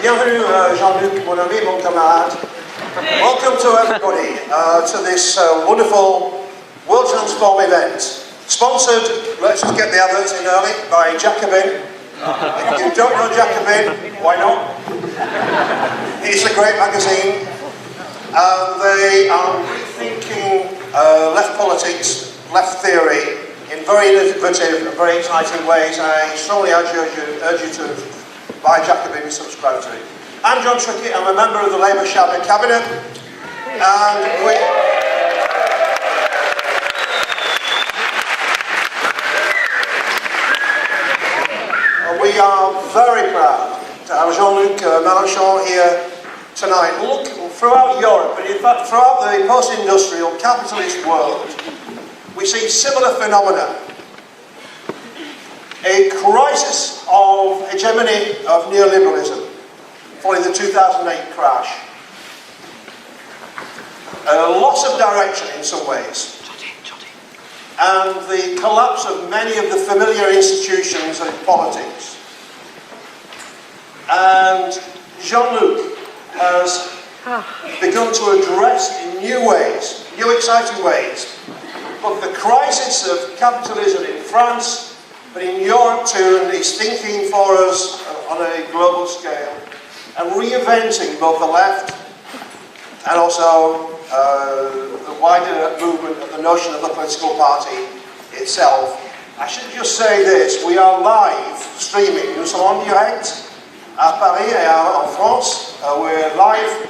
Bienvenue, Jean-Luc, mon ami, mon camarade. Welcome to everybody to this wonderful World Transform event. Sponsored, let's just get the adverts in early, by Jacobin. If you don't know Jacobin, why not? It's a great magazine. They are rethinking left politics, left theory, in very innovative and very exciting ways. I strongly urge you to buy Jacobin and subscribe to it. I'm John Trickett, I'm a member of the Labour Shadow Cabinet, and we are very proud to have Jean-Luc Mélenchon here tonight. Look, throughout Europe, and in fact throughout the post-industrial capitalist world, we see similar phenomena. A crisis of hegemony of neoliberalism following the 2008 crash. A loss of direction in some ways. And the collapse of many of the familiar institutions in politics. And Jean-Luc has begun to address in new ways, new exciting ways, but the crisis of capitalism in France, but in Europe too, and he's thinking for us on a global scale, and reinventing both the left and also the wider movement of the notion of the political party itself. I should just say this, we are live streaming, nous sommes en direct à Paris et en France. We're live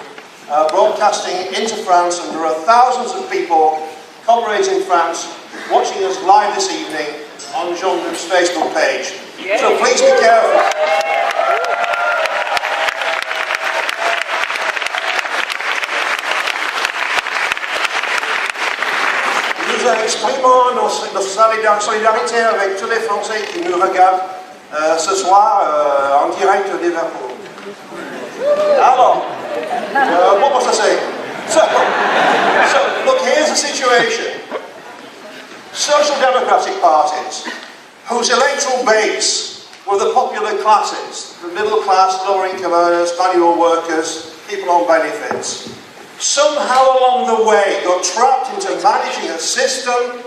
broadcasting into France, and there are thousands of people comrades in France watching us live this evening on Jean-Luc's Facebook page. Yeah. So please be careful. Nous exprimons notre solidarité avec tous les Français qui nous regardent ce soir en direct de Liverpool. Alors, what was I saying? So look, here's the situation. Social democratic parties, whose electoral base were the popular classes, the middle class, lower income earners, manual workers, people on benefits, somehow along the way got trapped into managing a system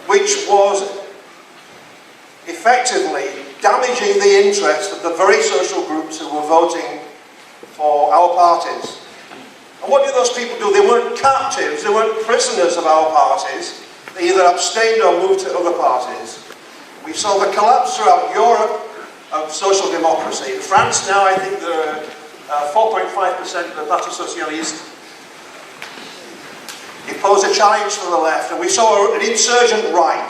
which was effectively damaging the interest of the very social groups who were voting for our parties. And what did those people do? They weren't captives, they weren't prisoners of our parties. They either abstained or moved to other parties. We saw the collapse throughout Europe of social democracy. In France now, I think there are 4.5% of the Parti Socialiste. It posed a challenge for the left, and we saw an insurgent right.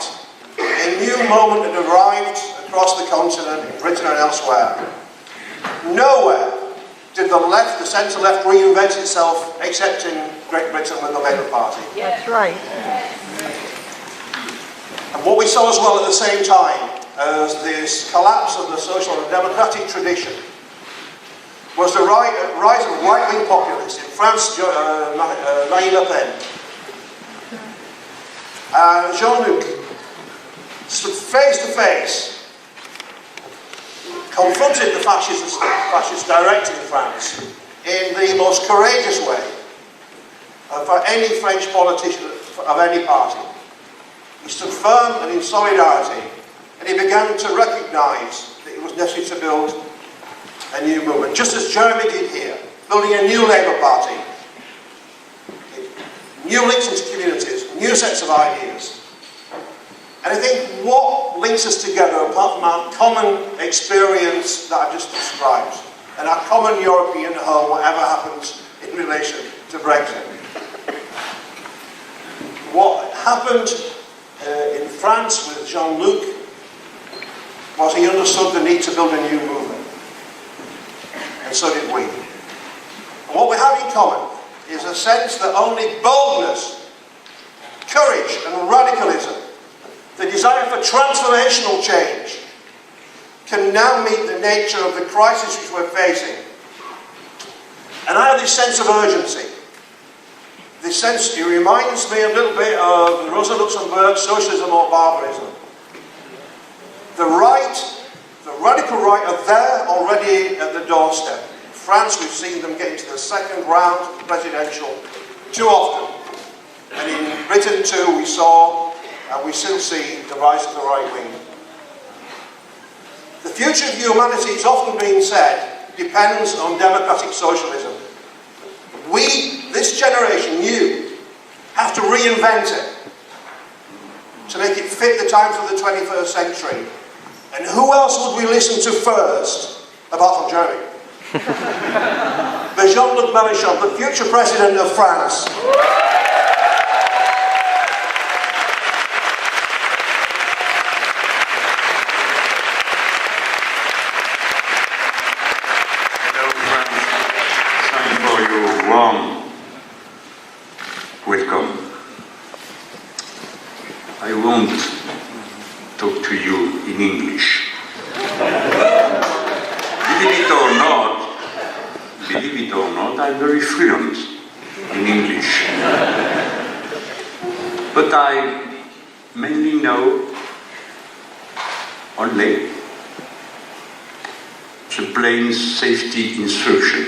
A new moment had arrived across the continent, in Britain and elsewhere. Nowhere did the left, the centre-left, reinvent itself except in Great Britain with the Labour Party. Yeah, that's right. And what we saw as well at the same time as this collapse of the social and democratic tradition was the rise of right-wing populists. In France, Marine Le Pen. And Jean-Luc stood face to face, confronted the fascist director in France in the most courageous way for any French politician of any party. He stood firm and in solidarity, and he began to recognise that it was necessary to build a new movement, just as Jeremy did here, building a new Labour Party, new links into communities, new sets of ideas. And I think what links us together, apart from our common experience that I've just described, and our common European home, whatever happens in relation to Brexit. What happened in France with Jean-Luc was he understood the need to build a new movement. And so did we. And what we have in common is a sense that only boldness, courage and radicalism, the desire for transformational change, can now meet the nature of the crisis which we're facing. And I have this sense of urgency. This sense, it reminds me a little bit of Rosa Luxemburg's Socialism or Barbarism. The right radical right are there already at the doorstep. In France, we've seen them get into the second round of the presidential too often. And in Britain too, we saw, and we still see, the rise of the right wing. The future of humanity, it's often been said, depends on democratic socialism. We, this generation, you, have to reinvent it to make it fit the times of the 21st century. And who else would we listen to first, apart from Jeremy? The Jean-Luc Mélenchon, the future president of France. Warm welcome. I won't talk to you in English. Believe it or not, I'm very fluent in English. But I mainly know only the plain safety instruction.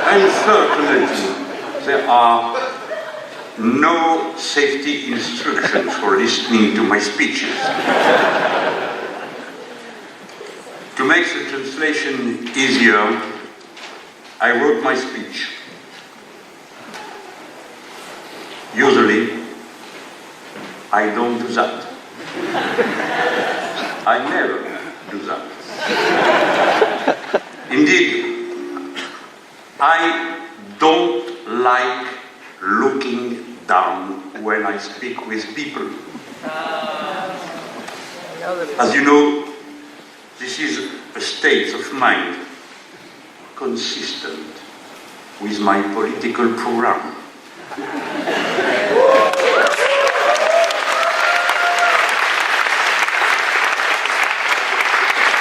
Unfortunately, there are no safety instructions for listening to my speeches. To make the translation easier, I wrote my speech. Usually, I don't do that. I never do that. Indeed, I don't like looking down when I speak with people. As you know, this is a state of mind consistent with my political program.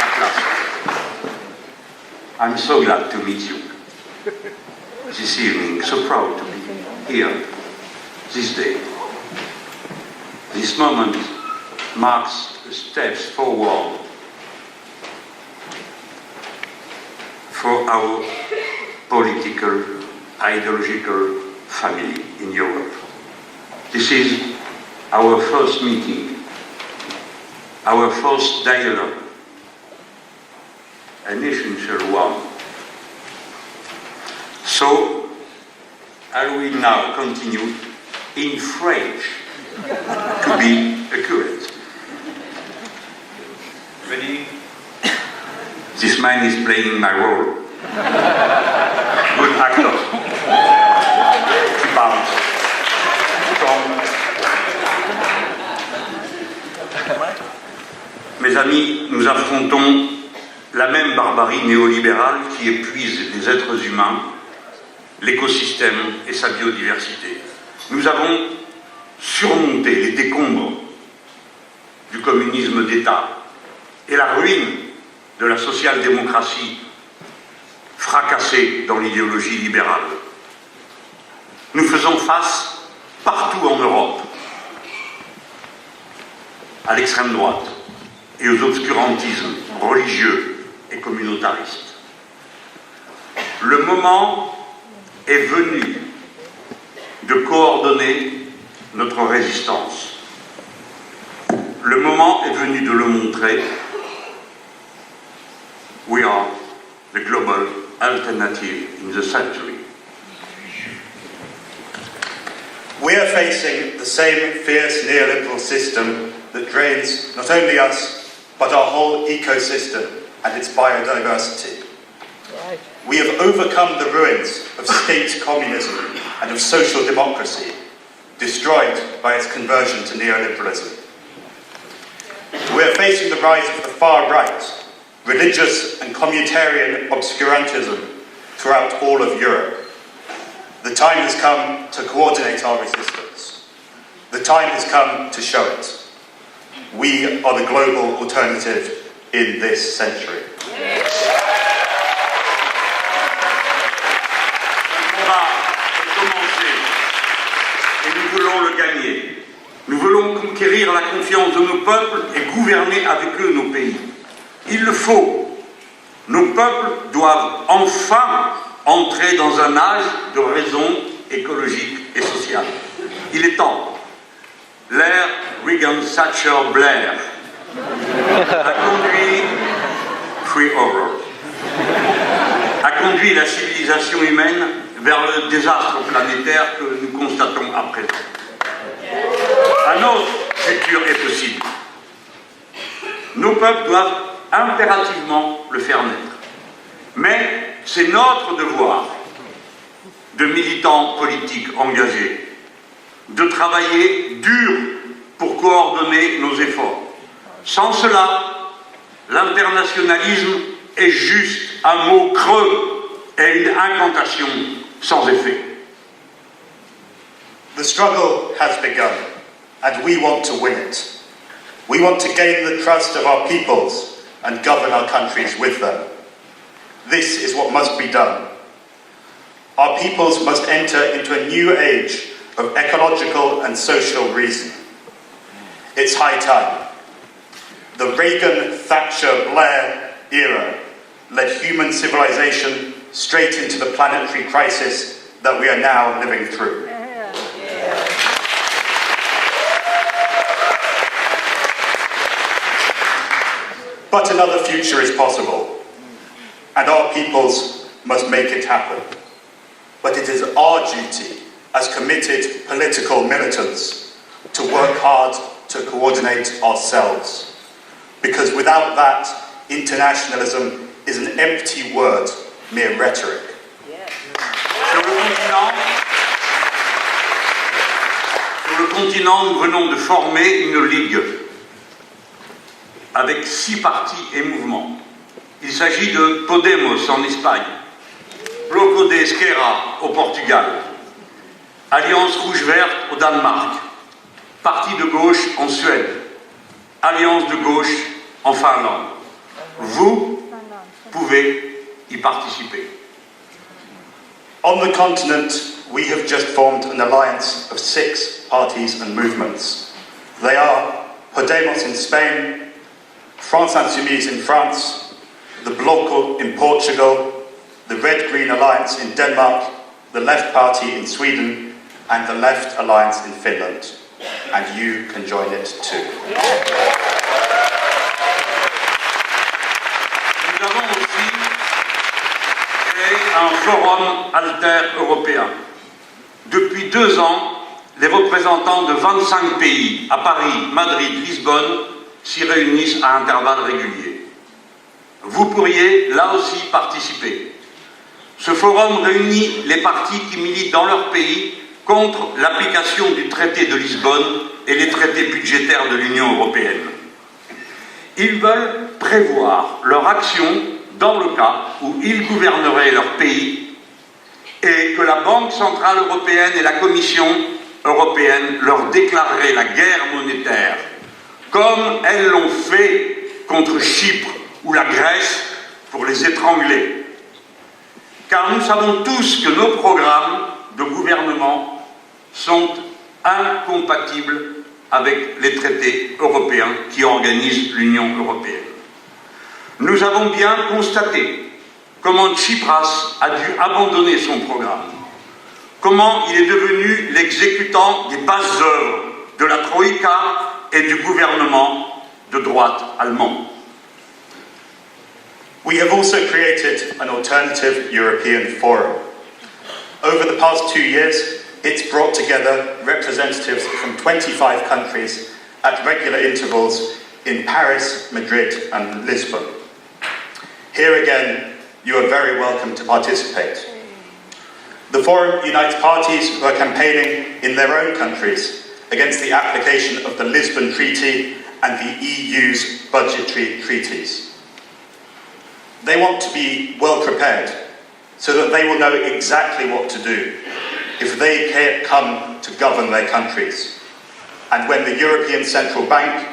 At last, I'm so glad to meet you this evening, so proud to be here this day. This moment marks steps forward for our political, ideological family in Europe. This is our first meeting, our first dialogue, an essential one. So, I will now continue in French to be accurate. Ready? This man is playing my role. Good actor. Qui parle. Mes amis, nous affrontons la même barbarie néolibérale qui épuise les êtres humains, l'écosystème et sa biodiversité. Nous avons surmonté les décombres du communisme d'État et la ruine de la social-démocratie fracassée dans l'idéologie libérale. Nous faisons face partout en Europe à l'extrême droite et aux obscurantismes religieux et communautaristes. Le moment est venu de coordonner notre résistance. Le moment est venu de le montrer. We are the global alternative in the century. We are facing the same fierce neoliberal system that drains not only us, but our whole ecosystem and its biodiversity. Right. We have overcome the ruins of state communism and of social democracy, destroyed by its conversion to neoliberalism. We are facing the rise of the far right, religious and communitarian obscurantism throughout all of Europe. The time has come to coordinate our resistance. The time has come to show it. We are the global alternative in this century. Le combat est commencé et nous voulons le gagner. Nous voulons voulons conquérir la confiance de nos peuples et gouverner avec eux nos pays. Il le faut. Nos peuples doivent enfin entrer dans un âge de raison écologique et sociale. Il est temps. L'ère Reagan-Thatcher-Blair a conduit la civilisation humaine vers le désastre planétaire que nous constatons à présent. Un autre futur est possible. Nos peuples doivent impérativement le faire naître. Mais c'est notre devoir de militants politiques engagés de travailler dur pour coordonner nos efforts. Sans cela, l'internationalisme est juste un mot creux et une incantation sans effet. The struggle has begun, and we want to win it. We want to gain the trust of our peoples and govern our countries with them. This is what must be done. Our peoples must enter into a new age of ecological and social reason. It's high time. The Reagan-Thatcher-Blair era led human civilization straight into the planetary crisis that we are now living through. But another future is possible, and our peoples must make it happen. But it is our duty as committed political militants to work hard to coordinate ourselves. Because without that, internationalism is an empty word, mere rhetoric. Sur le continent, nous venons de former une ligue avec 6 partis et mouvements. Il s'agit de Podemos en Espagne, Bloco de Esquerra au Portugal, Alliance Rouge-Verte au Danemark, Parti de gauche en Suède, Alliance de gauche en Finlande. Vous pouvez y participer. On the continent, we have just formed an alliance of 6 parties and movements. They are Podemos in Spain, France Insoumise in France, the Bloco in Portugal, the Red-Green Alliance in Denmark, the Left Party in Sweden, and the Left Alliance in Finland. And you can join it too. Nous avons aussi créé un forum alter-européen. Depuis 2 ans, les représentants de 25 pays à Paris, Madrid, Lisbonne s'y réunissent à intervalles réguliers. Vous pourriez là aussi participer. Ce forum réunit les partis qui militent dans leur pays contre l'application du traité de Lisbonne et les traités budgétaires de l'Union européenne. Ils veulent prévoir leur action dans le cas où ils gouverneraient leur pays et que la Banque centrale européenne et la Commission européenne leur déclareraient la guerre monétaire, comme elles l'ont fait contre Chypre ou la Grèce pour les étrangler. Car nous savons tous que nos programmes de gouvernement sont incompatibles avec les traités européens qui organisent l'Union européenne. Nous avons bien constaté comment Tsipras a dû abandonner son programme, comment il est devenu l'exécutant des basses œuvres de la Troïka et du gouvernement de droite allemand. We have also created an alternative European forum. Over the past 2 years, it's brought together representatives from 25 countries at regular intervals in Paris, Madrid, and Lisbon. Here again, you are very welcome to participate. The forum unites parties who are campaigning in their own countries against the application of the Lisbon Treaty and the EU's budgetary treaties. They want to be well prepared so that they will know exactly what to do if they come to govern their countries, and when the European Central Bank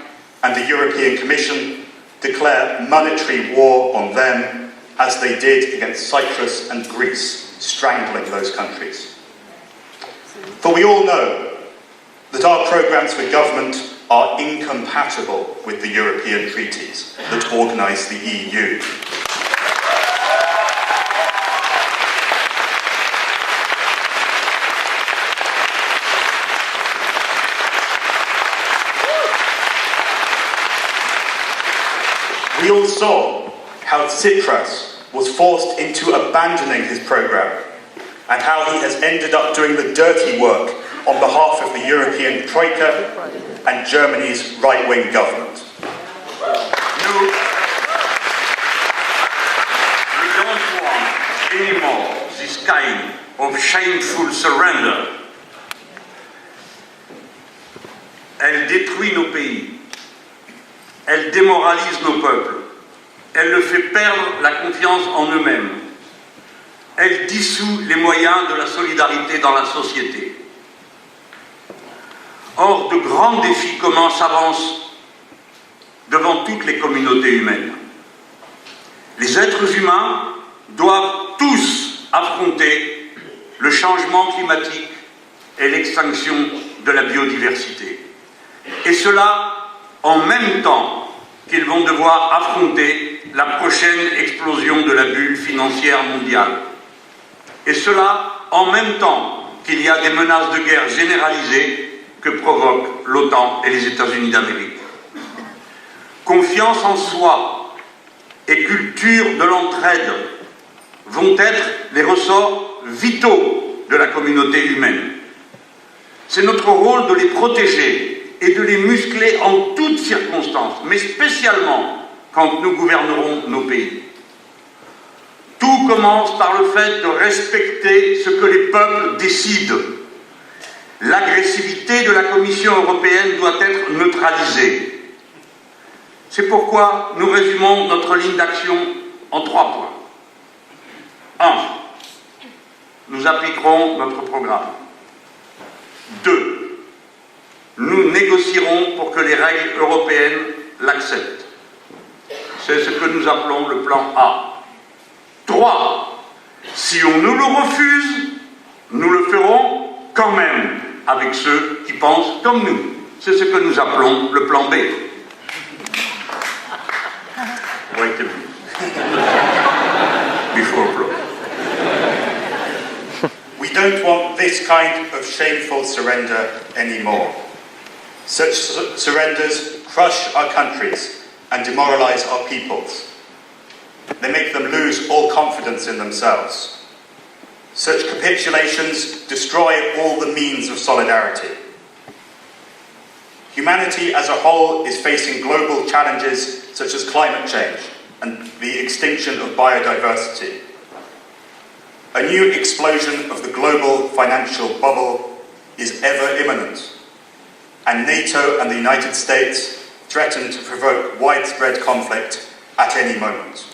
and the European Commission declare monetary war on them, as they did against Cyprus and Greece, strangling those countries. For we all know that our programmes for government are incompatible with the European treaties that organise the EU. We all saw how Tsipras was forced into abandoning his programme and how he has ended up doing the dirty work on behalf of the European Troika and Germany's right-wing government. We don't want anymore this kind of shameful surrender. Elle détruit nos pays. Elle démoralise nos peuples. Elle leur fait perdre la confiance en eux-mêmes. Elle dissout les moyens de la solidarité dans la société. Or, de grands défis communs s'avancent devant toutes les communautés humaines. Les êtres humains doivent tous affronter le changement climatique et l'extinction de la biodiversité. Et cela en même temps qu'ils vont devoir affronter la prochaine explosion de la bulle financière mondiale. Et cela en même temps qu'il y a des menaces de guerre généralisées que provoquent l'OTAN et les États-Unis d'Amérique. Confiance en soi et culture de l'entraide vont être les ressorts vitaux de la communauté humaine. C'est notre rôle de les protéger et de les muscler en toutes circonstances, mais spécialement quand nous gouvernerons nos pays. Tout commence par le fait de respecter ce que les peuples décident. L'agressivité de la Commission européenne doit être neutralisée. C'est pourquoi nous résumons notre ligne d'action en 3 points. 1. Nous appliquerons notre programme. 2. Nous négocierons pour que les règles européennes l'acceptent. C'est ce que nous appelons le plan A. 3. Si on nous le refuse, nous le ferons quand même avec ceux qui pensent comme nous. C'est ce que nous appelons le plan B. Wait a minute. Before plan. We don't want this kind of shameful surrender anymore. Such surrenders crush our countries and demoralise our peoples. They make them lose all confidence in themselves. Such capitulations destroy all the means of solidarity. Humanity as a whole is facing global challenges such as climate change and the extinction of biodiversity. A new explosion of the global financial bubble is ever imminent, and NATO and the United States threaten to provoke widespread conflict at any moment.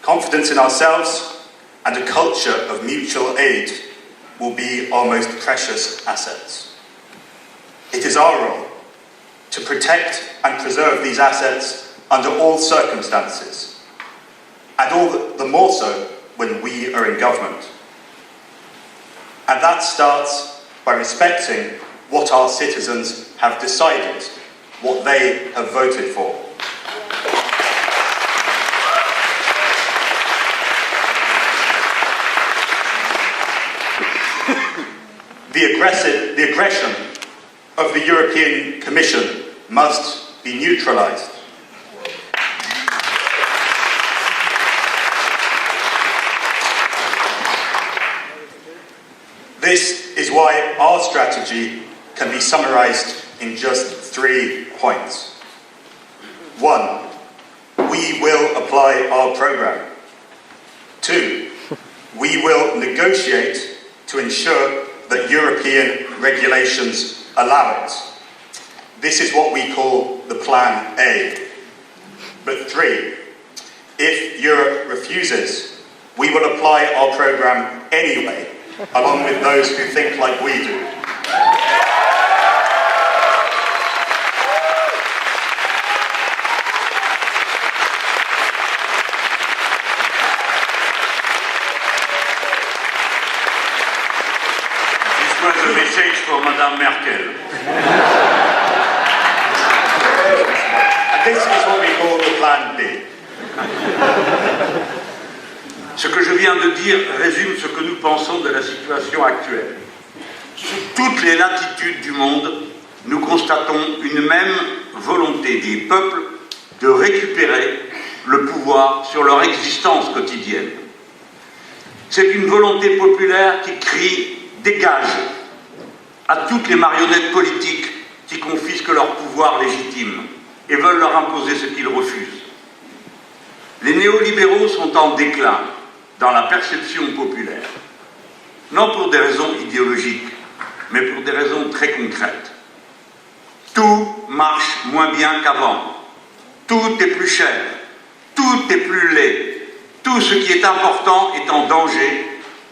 Confidence in ourselves and a culture of mutual aid will be our most precious assets. It is our role to protect and preserve these assets under all circumstances, and all the more so when we are in government. And that starts by respecting what our citizens have decided, what they have voted for. The aggression of the European Commission must be neutralised. This is why our strategy can be summarised in just 3 points. 1. We will apply our programme. 2. We will negotiate to ensure that European regulations allow it. This is what we call the Plan A. But 3. If Europe refuses, we will apply our programme anyway, along with those who think like we do. This was a message for Madame Merkel. And this is what we call the Plan B. Ce que je viens de dire résume ce que nous pensons de la situation actuelle. Sous toutes les latitudes du monde, nous constatons une même volonté des peuples de récupérer le pouvoir sur leur existence quotidienne. C'est une volonté populaire qui crie « dégage » à toutes les marionnettes politiques qui confisquent leur pouvoir légitime et veulent leur imposer ce qu'ils refusent. Les néolibéraux sont en déclin dans la perception populaire, non pour des raisons idéologiques, mais pour des raisons très concrètes. Tout marche moins bien qu'avant, tout est plus cher, tout est plus laid, tout ce qui est important est en danger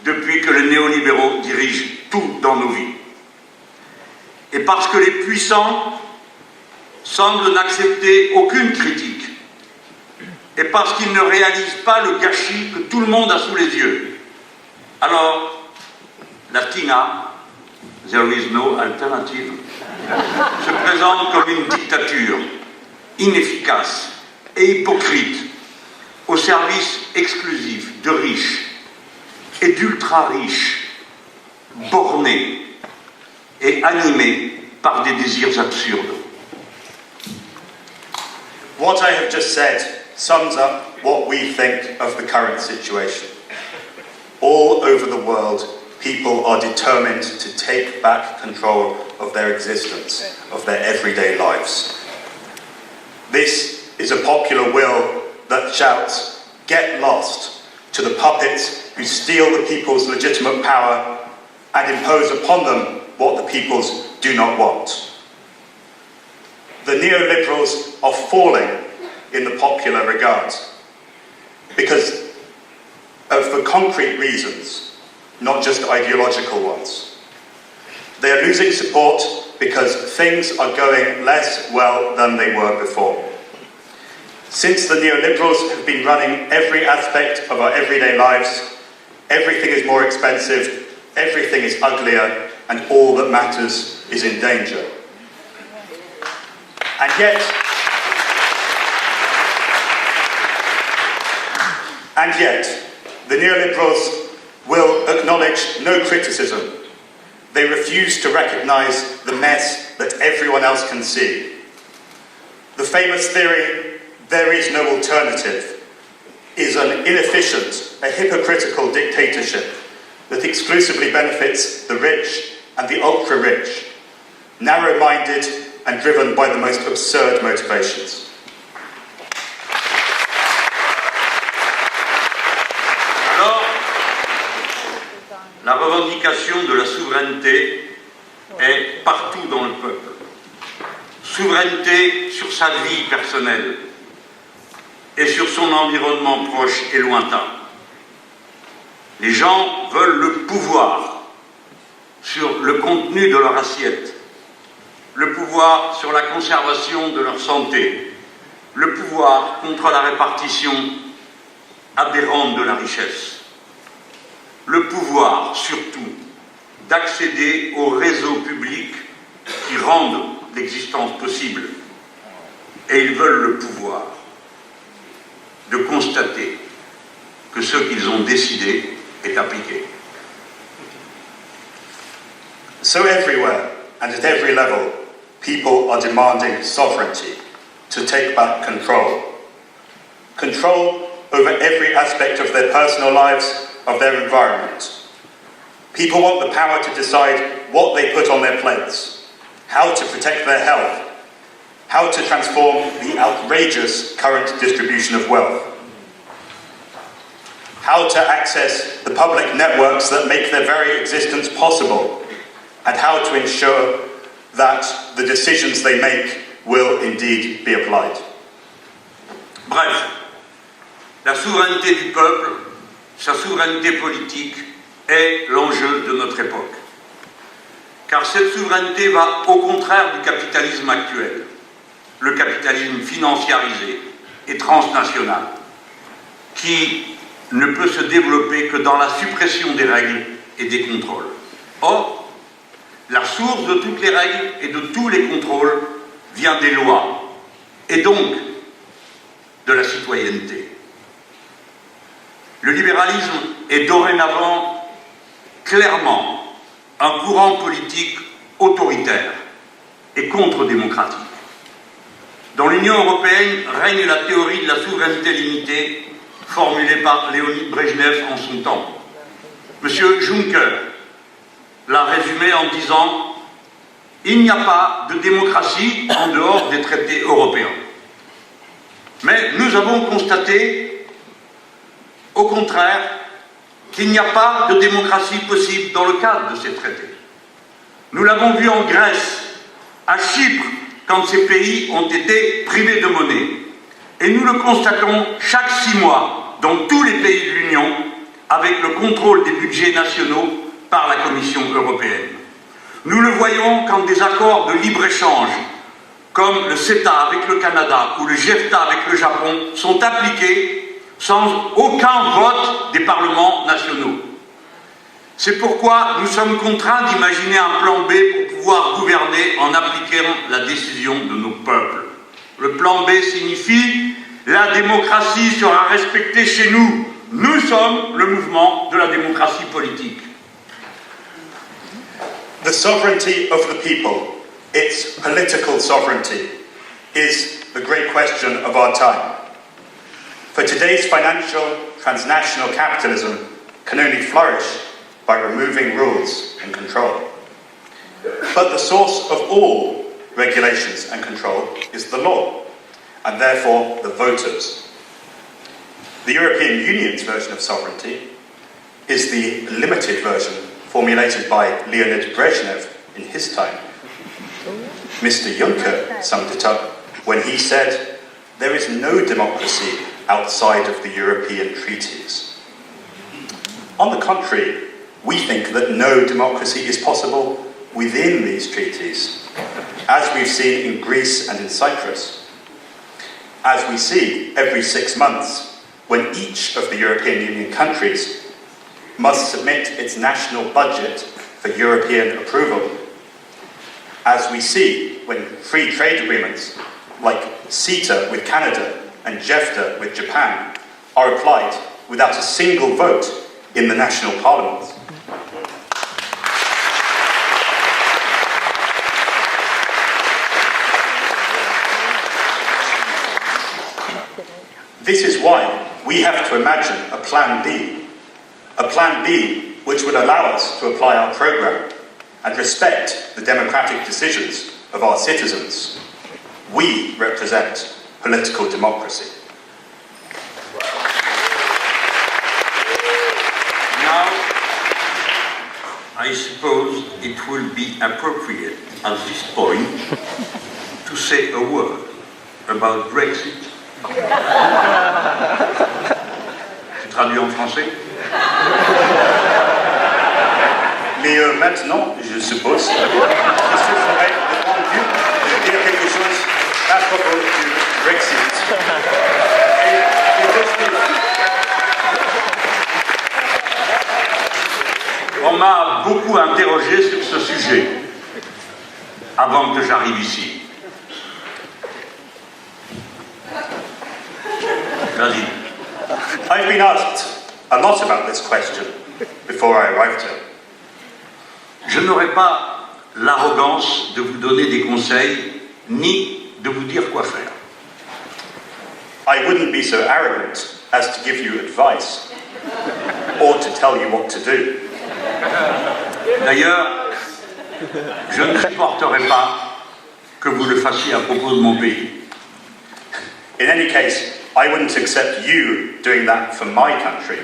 depuis que les néolibéraux dirigent tout dans nos vies. Et parce que les puissants semblent n'accepter aucune critique, et parce qu'ils ne réalisent pas le gâchis que tout le monde a sous les yeux, alors la TINA, There is no alternative, se présente comme une dictature inefficace et hypocrite au service exclusif de riches et d'ultra-riches, bornés et animés par des désirs absurdes. What I have just said sums up what we think of the current situation. All over the world, people are determined to take back control of their existence, of their everyday lives. This is a popular will that shouts, "Get lost," to the puppets who steal the people's legitimate power and impose upon them what the peoples do not want. The neoliberals are falling in the popular regard because for concrete reasons, not just ideological ones. They are losing support because things are going less well than they were before. Since the neoliberals have been running every aspect of our everyday lives, everything is more expensive, everything is uglier, and all that matters is in danger. And yet, the neoliberals will acknowledge no criticism. They refuse to recognise the mess that everyone else can see. The famous theory, "there is no alternative," is an inefficient, a hypocritical dictatorship that exclusively benefits the rich and the ultra-rich, narrow-minded and driven by the most absurd motivations. La revendication de la souveraineté est partout dans le peuple. Souveraineté sur sa vie personnelle et sur son environnement proche et lointain. Les gens veulent le pouvoir sur le contenu de leur assiette, le pouvoir sur la conservation de leur santé, le pouvoir contre la répartition aberrante de la richesse. Le pouvoir, surtout, d'accéder aux réseaux publics qui rendent l'existence possible. Et ils veulent le pouvoir de constater que ce qu'ils ont décidé est appliqué. So everywhere and at every level, people are demanding sovereignty, to take back control. Control over every aspect of their personal lives, of their environment. People want the power to decide what they put on their plates, how to protect their health, how to transform the outrageous current distribution of wealth, how to access the public networks that make their very existence possible, and how to ensure that the decisions they make will indeed be applied. Bref, la souveraineté du peuple, sa souveraineté politique est l'enjeu de notre époque. Car cette souveraineté va au contraire du capitalisme actuel, le capitalisme financiarisé et transnational, qui ne peut se développer que dans la suppression des règles et des contrôles. Or, La source de toutes les règles et de tous les contrôles vient des lois, et donc de la citoyenneté. Le libéralisme est dorénavant clairement un courant politique autoritaire et contre-démocratique. Dans l'Union européenne règne la théorie de la souveraineté limitée formulée par Léonid Brejnev en son temps. Monsieur Juncker l'a résumé en disant « Il n'y a pas de démocratie en dehors des traités européens ». Mais nous avons constaté, au contraire, qu'il n'y a pas de démocratie possible dans le cadre de ces traités. Nous l'avons vu en Grèce, à Chypre, quand ces pays ont été privés de monnaie. Et nous le constatons chaque 6 mois dans tous les pays de l'Union, avec le contrôle des budgets nationaux par la Commission européenne. Nous le voyons quand des accords de libre-échange, comme le CETA avec le Canada ou le JEFTA avec le Japon, sont appliqués sans aucun vote des parlements nationaux. C'est pourquoi nous sommes contraints d'imaginer un plan B pour pouvoir gouverner en appliquant la décision de nos peuples. Le plan B signifie « la démocratie sera respectée chez nous ». Nous sommes le mouvement de la démocratie politique. The sovereignty of the people, its political sovereignty, is the great question of our time. For today's financial, transnational capitalism can only flourish by removing rules and control. But the source of all regulations and control is the law, and therefore the voters. The European Union's version of sovereignty is the limited version formulated by Leonid Brezhnev in his time. Mr. Juncker summed it up when he said, "There is no democracy outside of the European treaties." On the contrary, we think that no democracy is possible within these treaties, as we've seen in Greece and in Cyprus, as we see every 6 months when each of the European Union countries must submit its national budget for European approval, as we see when free trade agreements like CETA with Canada and JEFTA with Japan are applied without a single vote in the national parliaments. This is why we have to imagine a plan B which would allow us to apply our programme and respect the democratic decisions of our citizens. We represent political democracy. Now, I suppose it will be appropriate at this point to say a word about Brexit. Tu traduis en français? Mais maintenant, je suppose, il suffirait de prendre de dire quelque chose à propos du Brexit. On m'a beaucoup interrogé sur ce sujet avant que j'arrive ici. Vas-y. I've been asked a lot about this question before I arrived here. Je n'aurai pas l'arrogance de vous donner des conseils, ni de vous dire quoi faire. I wouldn't be so arrogant as to give you advice or to tell you what to do. D'ailleurs, je ne supporterai pas que vous le fassiez à propos de mon pays. In any case, I wouldn't accept you doing that for my country.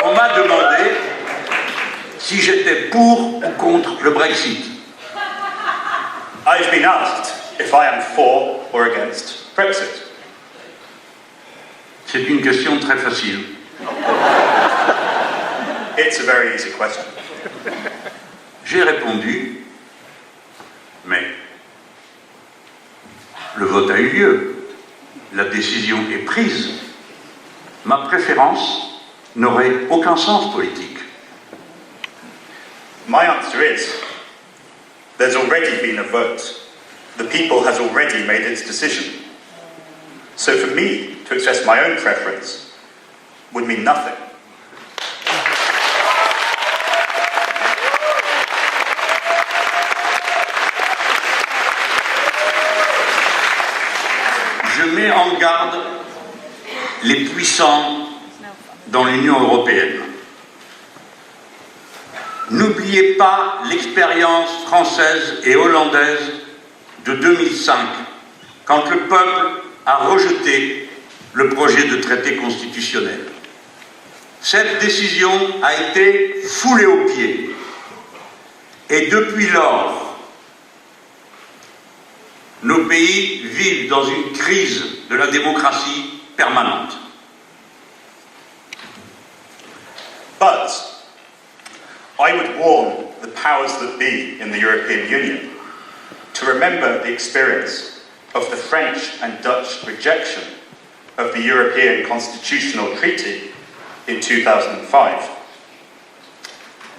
On m'a demandé si j'étais pour ou contre le Brexit. I've been asked if I am for or against Brexit. C'est une question très facile. It's a very easy question. J'ai répondu, mais le vote a eu lieu, la décision est prise. Ma préférence n'aurait aucun sens politique. my answer is, there's already been a vote. The people has already made its decision. So for me to express my own preference would mean nothing. Je mets en garde les puissants dans l'Union européenne. N'oubliez pas l'expérience française et hollandaise de 2005, quand le peuple a rejeté le projet de traité constitutionnel. Cette décision a été foulée aux pieds. Et depuis lors, nos pays vivent dans une crise de la démocratie permanente. But I would warn the powers that be in the European Union to remember the experience of the French and Dutch rejection of the European Constitutional Treaty in 2005.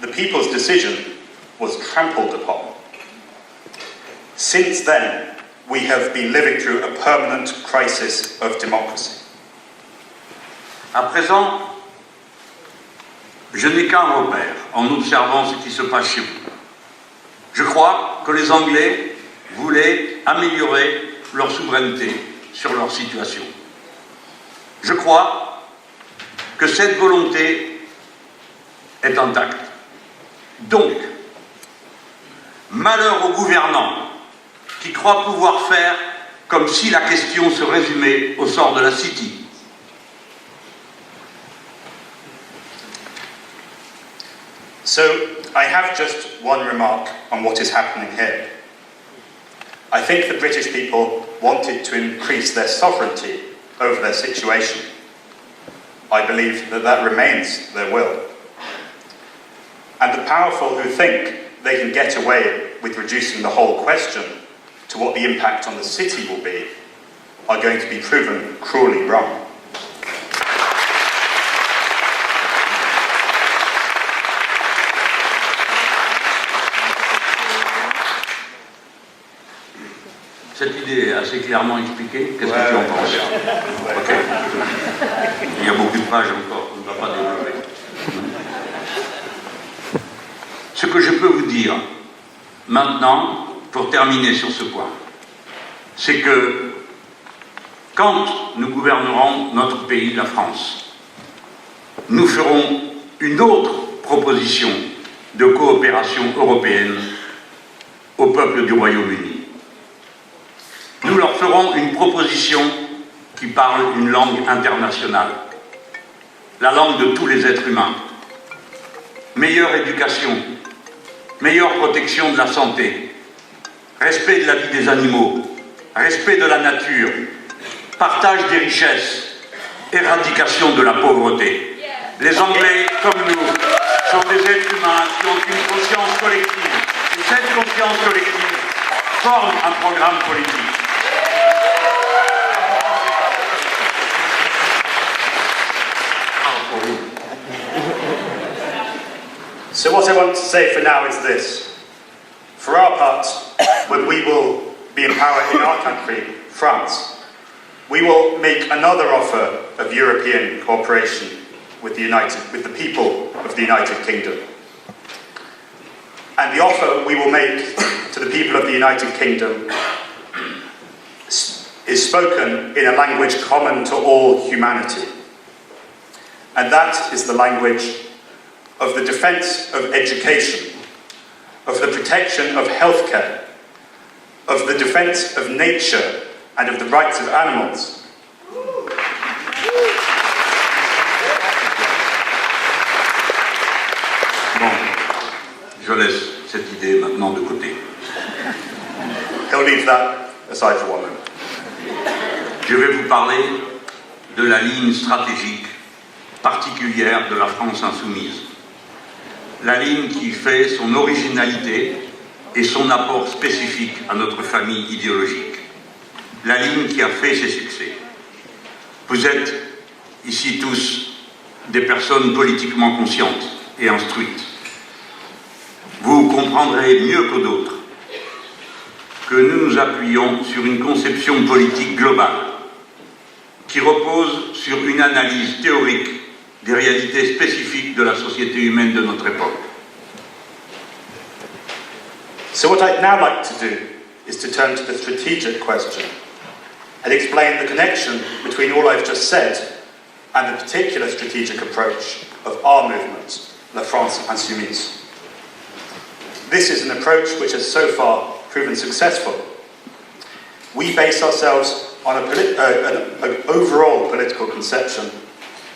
The people's decision was trampled upon. Since then, we have been living through a permanent crisis of democracy. À présent, je n'ai qu'un repère en observant ce qui se passe chez vous. Je crois que les Anglais voulaient améliorer leur souveraineté sur leur situation. Je crois que cette volonté est intacte. Donc, malheur aux gouvernants qui croient pouvoir faire comme si la question se résumait au sort de la City. So, I have just one remark on what is happening here. I think the British people wanted to increase their sovereignty over their situation. I believe that that remains their will. And the powerful who think they can get away with reducing the whole question to what the impact on the city will be are going to be proven cruelly wrong. Cette idée est assez clairement expliquée. Qu'est-ce que tu en penses? Ok. Il y a beaucoup de pages encore, on ne va pas développer. Ce que je peux vous dire maintenant, pour terminer sur ce point, c'est que quand nous gouvernerons notre pays, la France, nous ferons une autre proposition de coopération européenne au peuple du Royaume-Uni. Nous leur ferons une proposition qui parle une langue internationale, la langue de tous les êtres humains. Meilleure éducation, meilleure protection de la santé, respect de la vie des animaux, respect de la nature, partage des richesses, éradication de la pauvreté. Les Anglais, comme nous, sont des êtres humains qui ont une conscience collective. Et cette conscience collective forme un programme politique. So what I want to say for now is this. For our part, when we will be in power in our country, France, we will make another offer of European cooperation with the people of the United Kingdom. And the offer we will make to the people of the United Kingdom is spoken in a language common to all humanity. And that is the language of the defence of education, of the protection of healthcare, of the defence of nature and of the rights of animals. Bon, je laisse cette idée maintenant de côté. He'll leave that aside for one moment. Je vais vous parler de la ligne stratégique particulière de la France insoumise. La ligne qui fait son originalité et son apport spécifique à notre famille idéologique. La ligne qui a fait ses succès. Vous êtes ici tous des personnes politiquement conscientes et instruites. vous comprendrez mieux que d'autres que nous nous appuyons sur une conception politique globale qui repose sur une analyse théorique des réalités spécifiques de la société humaine de notre époque. So what I'd now like to do is to turn to the strategic question and explain the connection between all I've just said and the particular strategic approach of our movement, La France Insoumise. This is an approach which has so far proven successful. We base ourselves on an overall political conception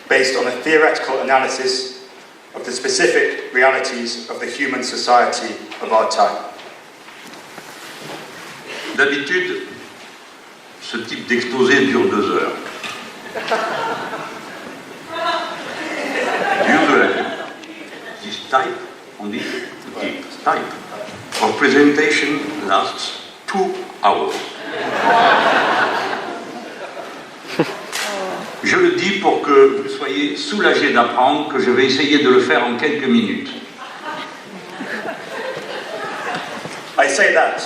based on a theoretical analysis of the specific realities of the human society of our time. D'habitude, ce type d'exposé dure 2 heures. Usually, this type, on dit, type of presentation lasts 2 hours. Je le dis pour que vous soyez soulagés d'apprendre que je vais essayer de le faire en quelques minutes. I say that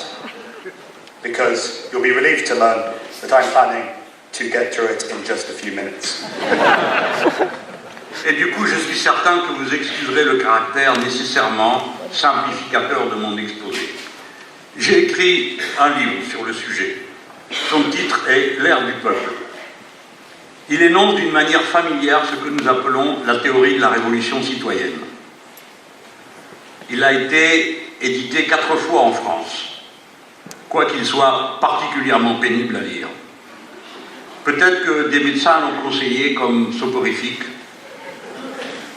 because you'll be relieved to learn that I'm planning to get through it in just a few minutes. Et du coup, je suis certain que vous excuserez le caractère nécessairement simplificateur de mon exposé. J'ai écrit un livre sur le sujet. Son titre est « L'ère du peuple ». Il énonce d'une manière familière ce que nous appelons la théorie de la révolution citoyenne. Il a été édité 4 fois en France, quoiqu'il soit particulièrement pénible à lire. Peut-être que des médecins l'ont conseillé comme soporifique.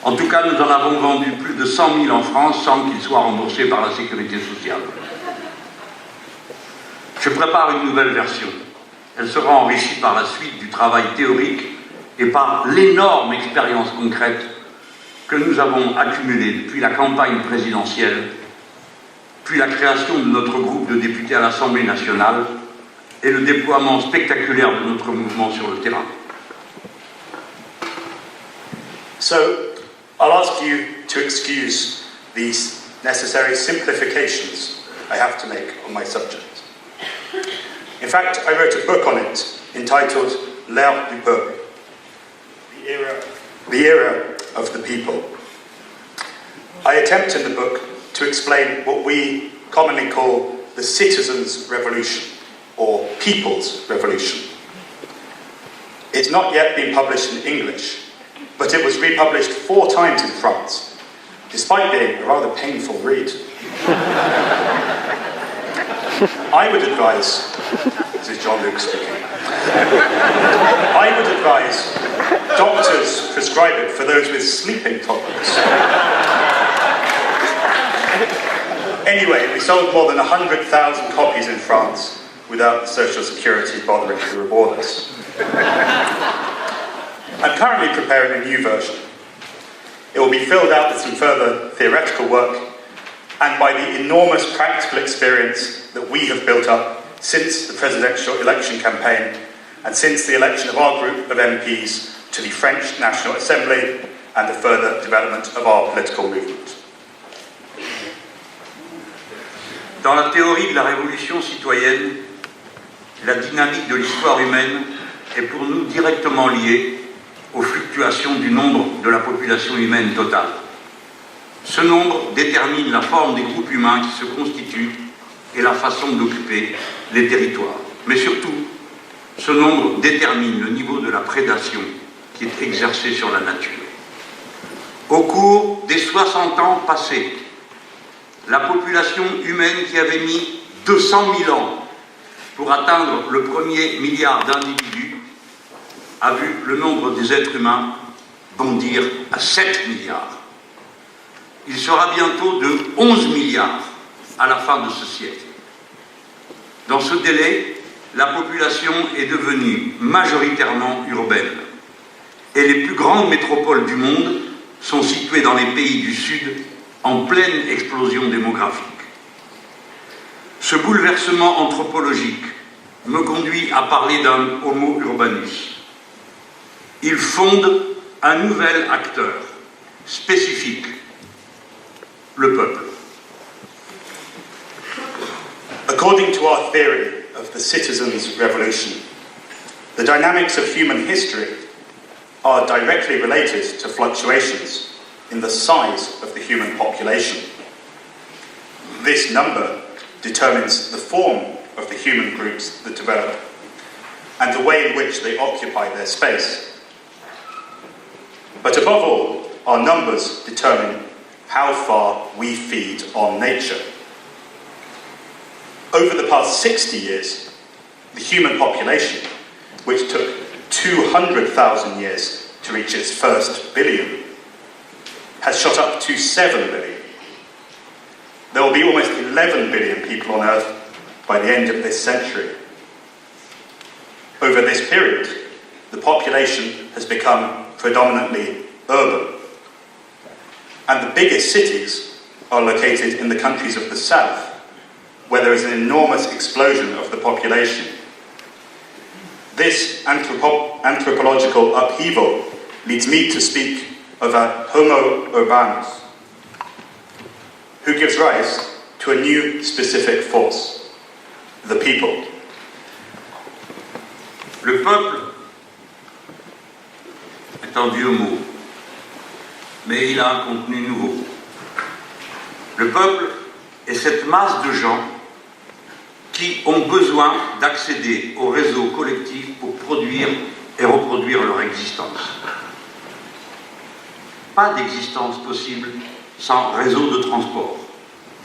En tout cas, nous en avons vendu plus de 100 000 en France sans qu'il soit remboursé par la sécurité sociale. Je prépare une nouvelle version. Elle sera enrichie par la suite du travail théorique et par l'énorme expérience concrète que nous avons accumulée depuis la campagne présidentielle, puis la création de notre groupe de députés à l'Assemblée nationale et le déploiement spectaculaire de notre mouvement sur le terrain. So, I'll ask you to excuse these necessary simplifications I have to make on my subject. In fact, I wrote a book on it entitled L'ère du peuple, the era of the people. I attempt in the book to explain what we commonly call the citizens' revolution, or people's revolution. It's not yet been published in English, but it was republished 4 times in France, despite being a rather painful read. I would advise, this is Jean-Luc speaking, I would advise doctors prescribe it for those with sleeping problems. Anyway, we sold more than 100,000 copies in France without the Social Security bothering to reward us. I'm currently preparing a new version. It will be filled out with some further theoretical work and by the enormous practical experience that we have built up since the presidential election campaign and since the election of our group of MPs to the French National Assembly and the further development of our political movement. Dans la théorie de la révolution citoyenne, la dynamique de l'histoire humaine est pour nous directement liée aux fluctuations du nombre de la population humaine totale. Ce nombre détermine la forme des groupes humains qui se constituent et la façon d'occuper les territoires. Mais surtout, ce nombre détermine le niveau de la prédation qui est exercée sur la nature. Au cours des 60 ans passés, la population humaine qui avait mis 200 000 ans pour atteindre le premier milliard d'individus a vu le nombre des êtres humains bondir à 7 milliards. Il sera bientôt de 11 milliards à la fin de ce siècle. Dans ce délai, la population est devenue majoritairement urbaine et les plus grandes métropoles du monde sont situées dans les pays du Sud en pleine explosion démographique. Ce bouleversement anthropologique me conduit à parler d'un homo urbanus. Il fonde un nouvel acteur spécifique, le peuple. to our theory of the citizens' revolution, the dynamics of human history are directly related to fluctuations in the size of the human population. This number determines the form of the human groups that develop and the way in which they occupy their space. But above all, our numbers determine how far we feed on nature. Over the past 60 years, the human population, which took 200,000 years to reach its first billion, has shot up to 7 billion. There will be almost 11 billion people on Earth by the end of this century. Over this period, the population has become predominantly urban. And the biggest cities are located in the countries of the south, where there is an enormous explosion of the population. This anthropological upheaval leads me to speak of a Homo urbanus, who gives rise to a new specific force, the people. Le peuple est un vieux mot, mais il a un contenu nouveau. Le peuple est cette masse de gens qui ont besoin d'accéder au réseau collectif pour produire et reproduire leur existence. Pas d'existence possible sans réseau de transport,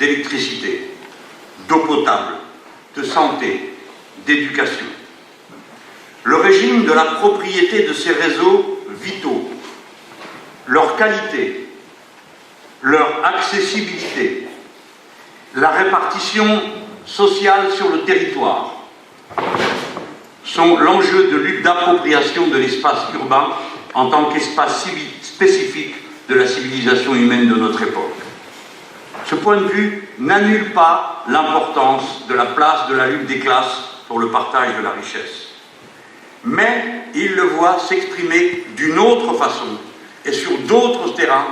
d'électricité, d'eau potable, de santé, d'éducation. Le régime de la propriété de ces réseaux vitaux, leur qualité, leur accessibilité, la répartition sociale sur le territoire sont l'enjeu de lutte d'appropriation de l'espace urbain en tant qu'espace spécifique de la civilisation humaine de notre époque. Ce point de vue n'annule pas l'importance de la place de la lutte des classes pour le partage de la richesse. Mais il le voit s'exprimer d'une autre façon et sur d'autres terrains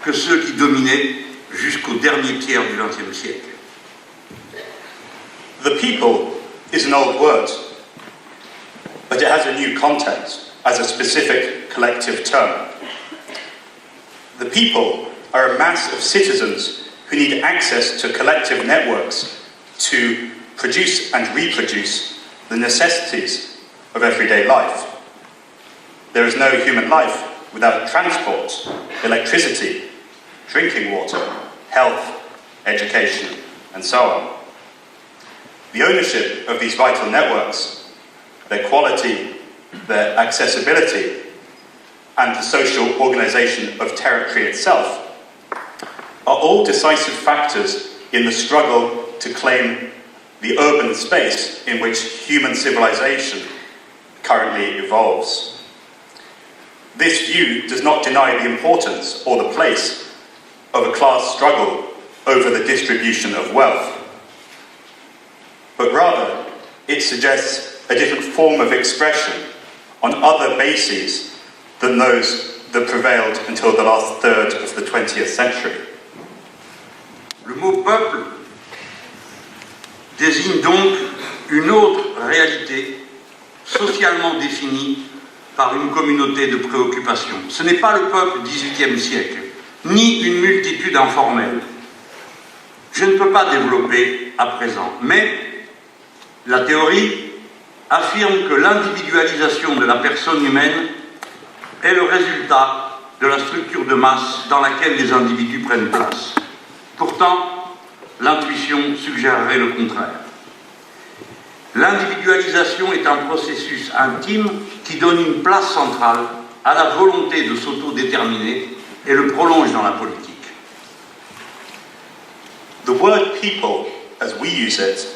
que ceux qui dominaient jusqu'au dernier tiers du XXe siècle. The people is an old word, but it has a new context as a specific collective term. The people are a mass of citizens who need access to collective networks to produce and reproduce the necessities of everyday life. There is no human life without transport, electricity, drinking water, health, education, and so on. The ownership of these vital networks, their quality, their accessibility, and the social organisation of territory itself are all decisive factors in the struggle to claim the urban space in which human civilization currently evolves. This view does not deny the importance or the place of a class struggle over the distribution of wealth, but rather it suggests a different form of expression on other bases than those that prevailed until the last third of the 20th century. Le mot peuple désigne donc une autre réalité socialement définie par une communauté de préoccupations. Ce n'est pas le peuple du XVIIIe siècle, ni une multitude informelle. Je ne peux pas développer à présent, mais la théorie affirme que l'individualisation de la personne humaine est le résultat de la structure de masse dans laquelle les individus prennent place. Pourtant, l'intuition suggérerait le contraire. L'individualisation est un processus intime qui donne une place centrale à la volonté de s'autodéterminer et le prolonge dans la politique. The word people, as we use it,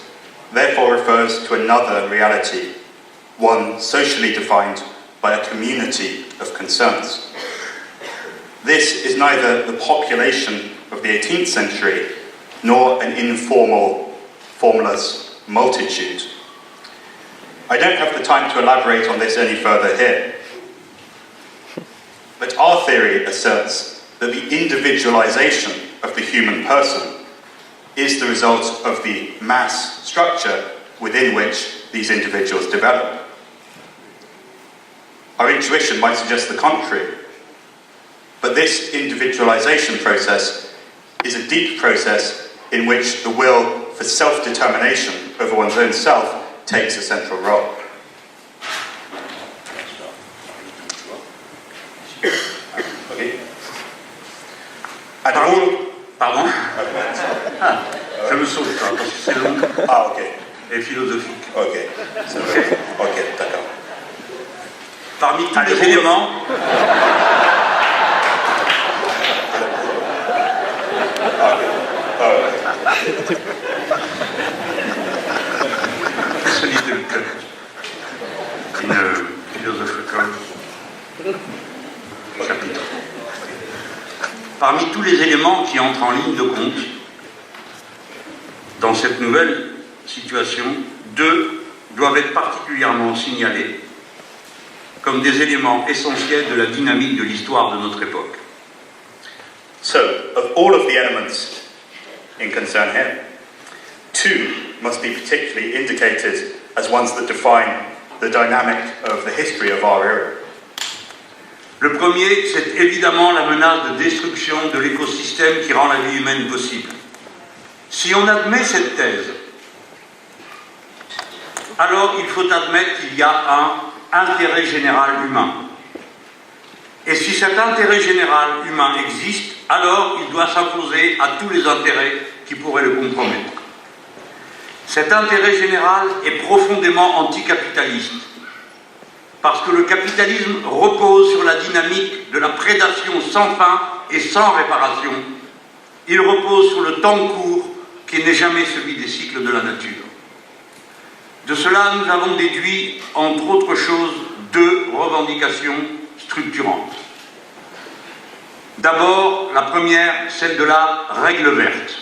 therefore refers to another reality, one socially defined by a community of concerns. This is neither the population of the 18th century nor an informal, formless multitude. I don't have the time to elaborate on this any further here, but our theory asserts that the individualization of the human person is the result of the mass structure within which these individuals develop. Our intuition might suggest the contrary, but this individualization process is a deep process in which the will for self-determination over one's own self takes a central role. Okay. Pardon? Je me sauve pas, parce que c'est long et philosophique. Ok, d'accord. Parmi tous les éléments... Ce little cut in a philosophical chapitre. Parmi tous les éléments qui entrent en ligne de compte dans cette nouvelle situation, deux doivent être particulièrement signalés comme des éléments essentiels de la dynamique de l'histoire de notre époque. So, of all of the elements in concern here, two must be particularly indicated as ones that define the dynamic of the history of our era. Le premier, c'est évidemment la menace de destruction de l'écosystème qui rend la vie humaine possible. Si on admet cette thèse, alors il faut admettre qu'il y a un intérêt général humain. Et si cet intérêt général humain existe, alors il doit s'imposer à tous les intérêts qui pourraient le compromettre. Cet intérêt général est profondément anticapitaliste, parce que le capitalisme repose sur la dynamique de la prédation sans fin et sans réparation. Il repose sur le temps court qui n'est jamais celui des cycles de la nature. De cela, nous avons déduit, entre autres choses, deux revendications structurantes. D'abord, la première, celle de la règle verte.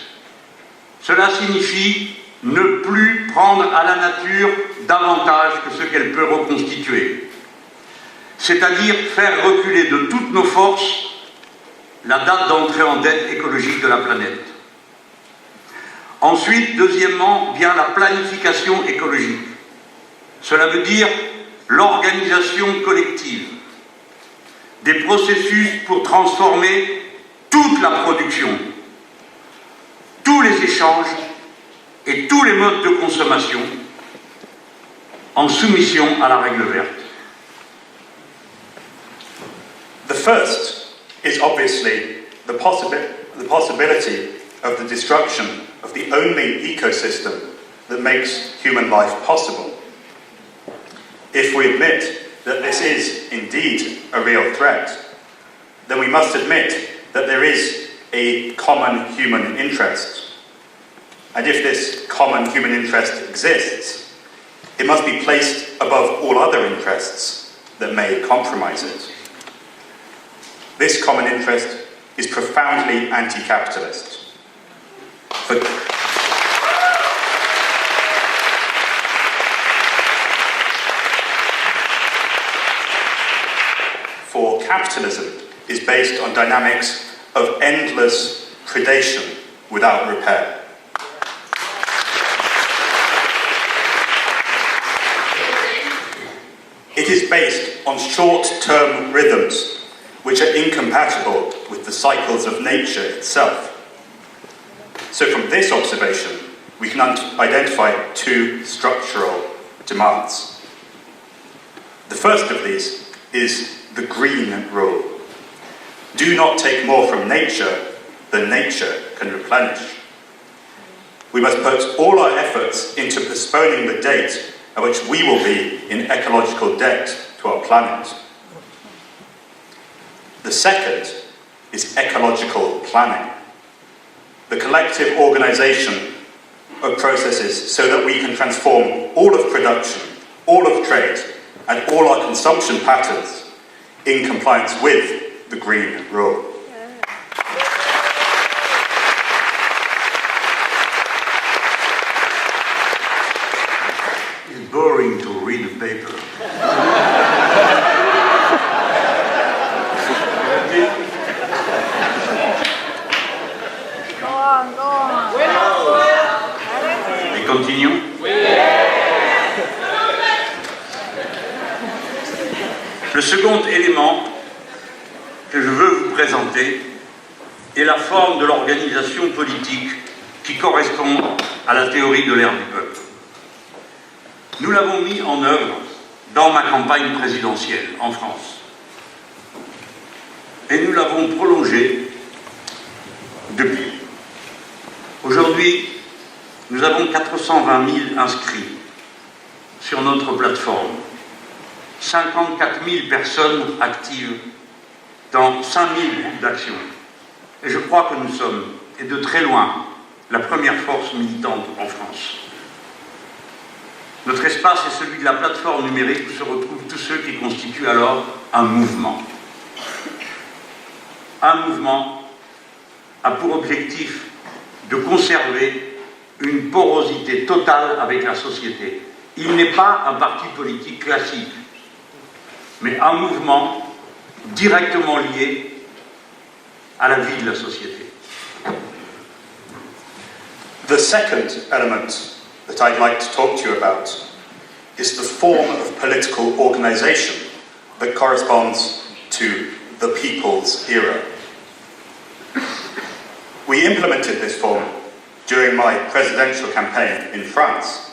Cela signifie ne plus prendre à la nature davantage que ce qu'elle peut reconstituer. C'est-à-dire faire reculer de toutes nos forces la date d'entrée en dette écologique de la planète. Ensuite, deuxièmement, vient la planification écologique. Cela veut dire l'organisation collective des processus pour transformer toute la production, tous les échanges et tous les modes de consommation en soumission à la règle verte. The first is obviously the possibility of the destruction of the only ecosystem that makes human life possible. If we admit that this is indeed a real threat, then we must admit that there is a common human interest. And if this common human interest exists, it must be placed above all other interests that may compromise it. This common interest is profoundly anti-capitalist. For capitalism is based on dynamics of endless predation without repair. It is based on short-term rhythms which are incompatible with the cycles of nature itself. So from this observation, we can identify two structural demands. The first of these is the green rule. Do not take more from nature than nature can replenish. We must put all our efforts into postponing the date at which we will be in ecological debt to our planet. The second is ecological planning, the collective organisation of processes so that we can transform all of production, all of trade, and all our consumption patterns in compliance with the green rule. It's boring to read a paper. Go on. continuons? Oui. Le second élément que je veux vous présenter est la forme de l'organisation politique qui correspond à la théorie de l'ère du peuple. Nous l'avons mis en œuvre dans ma campagne présidentielle en France. Et nous l'avons prolongé depuis. Aujourd'hui, nous avons 420 000 inscrits sur notre plateforme, 54 000 personnes actives dans 5 000 groupes d'action. Et je crois que nous sommes, et de très loin, la première force militante en France. Notre espace est celui de la plateforme numérique où se retrouvent tous ceux qui constituent alors un mouvement. Un mouvement a pour objectif de conserver une porosité totale avec la société. Il n'est pas un parti politique classique, mais un mouvement directement lié à la vie de la société. The second element that I'd like to talk to you about is the form of political organisation that corresponds to the people's era. We implemented this form during my presidential campaign in France,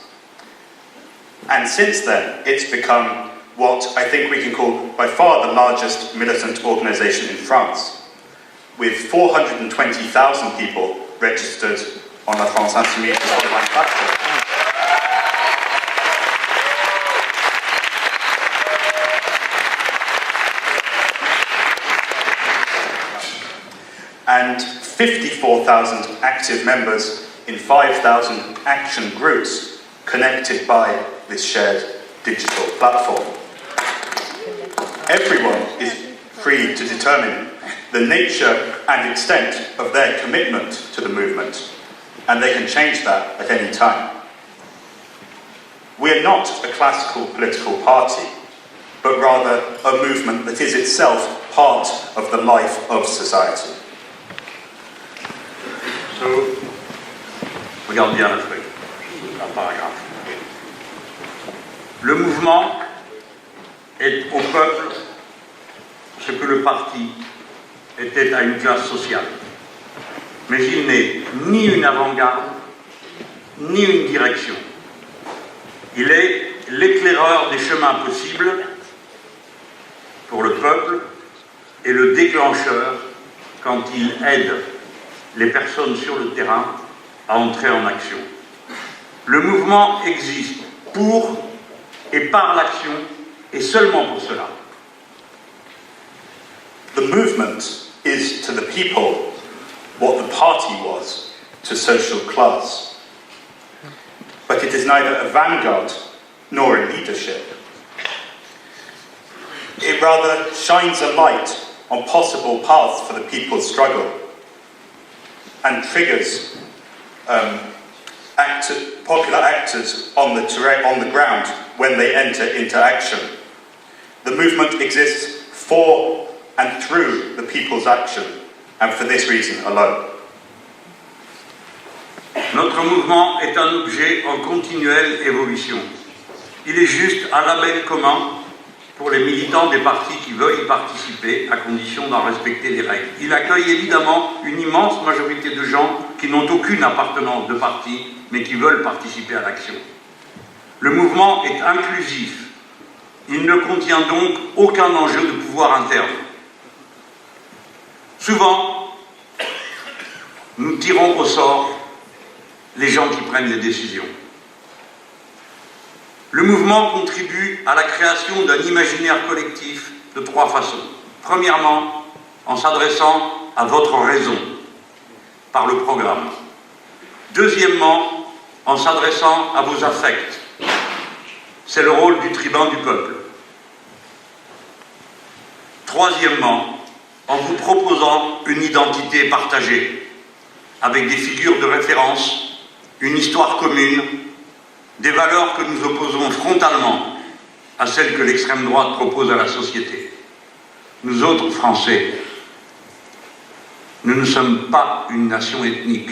and since then it's become what I think we can call by far the largest militant organisation in France, with 420,000 people registered on La France Insoumise online platform. And 54,000 active members in 5,000 action groups connected by this shared digital platform. Everyone is free to determine the nature and extent of their commitment to the movement, and they can change that at any time. We are not a classical political party, but rather a movement that is itself part of the life of society. So, regarde bien la feuille, un paragraphe. Le mouvement est au peuple ce que le parti était à une classe sociale. Mais il n'est ni une avant-garde, ni une direction. Il est l'éclaireur des chemins possibles pour le peuple et le déclencheur quand il aide les personnes sur le terrain à entrer en action. Le mouvement existe pour et par l'action et seulement pour cela. The movement is to the people what the party was to social class. But it is neither a vanguard nor a leadership. It rather shines a light on possible paths for the people's struggle and triggers popular actors on the ground when they enter into action. The movement exists for and through the people's action, and for this reason alone. Notre mouvement est un objet en continuelle évolution. Il est juste un label commun pour les militants des partis qui veulent y participer, à condition d'en respecter les règles. Il accueille évidemment une immense majorité de gens qui n'ont aucune appartenance de parti, mais qui veulent participer à l'action. Le mouvement est inclusif. Il ne contient donc aucun enjeu de pouvoir interne. Souvent, nous tirons au sort les gens qui prennent les décisions. Le mouvement contribue à la création d'un imaginaire collectif de trois façons. Premièrement, en s'adressant à votre raison, par le programme. Deuxièmement, en s'adressant à vos affects. C'est le rôle du tribun du peuple. Troisièmement, en vous proposant une identité partagée, avec des figures de référence, une histoire commune, des valeurs que nous opposons frontalement à celles que l'extrême droite propose à la société. Nous autres Français, nous ne sommes pas une nation ethnique.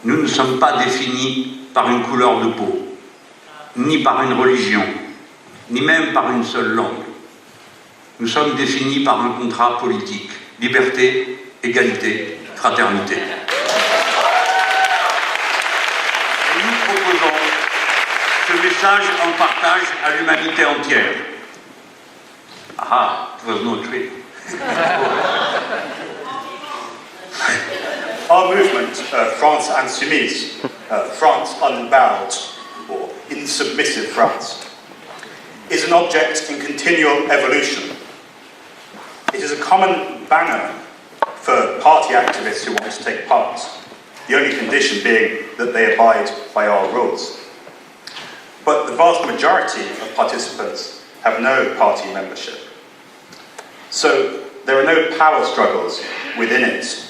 Nous ne sommes pas définis par une couleur de peau, ni par une religion, ni même par une seule langue. Nous sommes définis par un contrat politique, liberté, égalité, fraternité. Et nous proposons ce message en partage à l'humanité entière. Ah, it was no trick. Our movement, France Insoumise, France Unbowed, or Insubmissive France, is an object in continual evolution. It is a common banner for party activists who want to take part, the only condition being that they abide by our rules. But the vast majority of participants have no party membership. So there are no power struggles within it.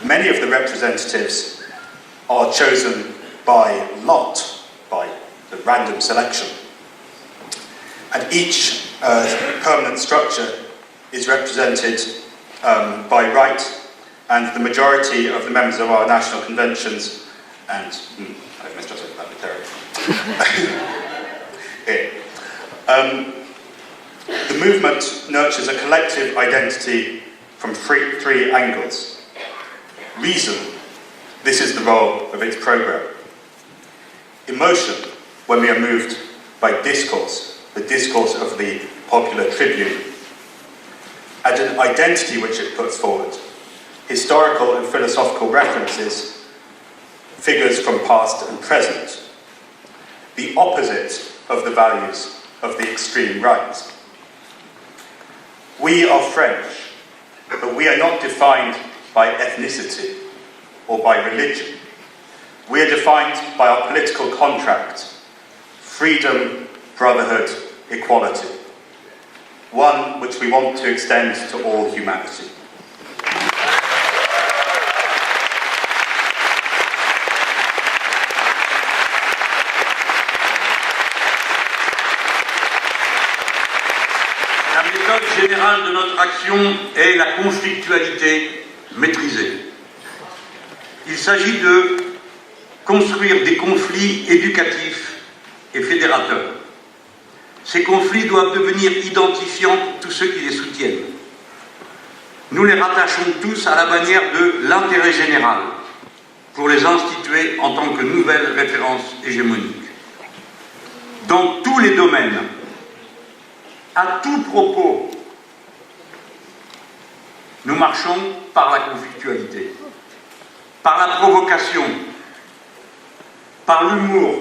Many of the representatives are chosen by lot, by the random selection. And each permanent structure is represented by right, and the majority of the members of our national conventions, and I've mistranslated that terribly. The movement nurtures a collective identity from three angles. Reason, this is the role of its programme. Emotion, when we are moved by discourse, the discourse of the popular tribune. And an identity which it puts forward, historical and philosophical references, figures from past and present, the opposite of the values of the extreme right. We are French, but we are not defined by ethnicity or by religion. We are defined by our political contract, freedom, brotherhood, equality, one which we want to extend to all humanity. La méthode générale de notre action est la conflictualité maîtrisée. Il s'agit de construire des conflits éducatifs et fédérateurs. Ces conflits doivent devenir identifiants pour tous ceux qui les soutiennent. Nous les rattachons tous à la bannière de l'intérêt général pour les instituer en tant que nouvelle référence hégémonique. Dans tous les domaines, à tout propos, nous marchons par la conflictualité, par la provocation, par l'humour,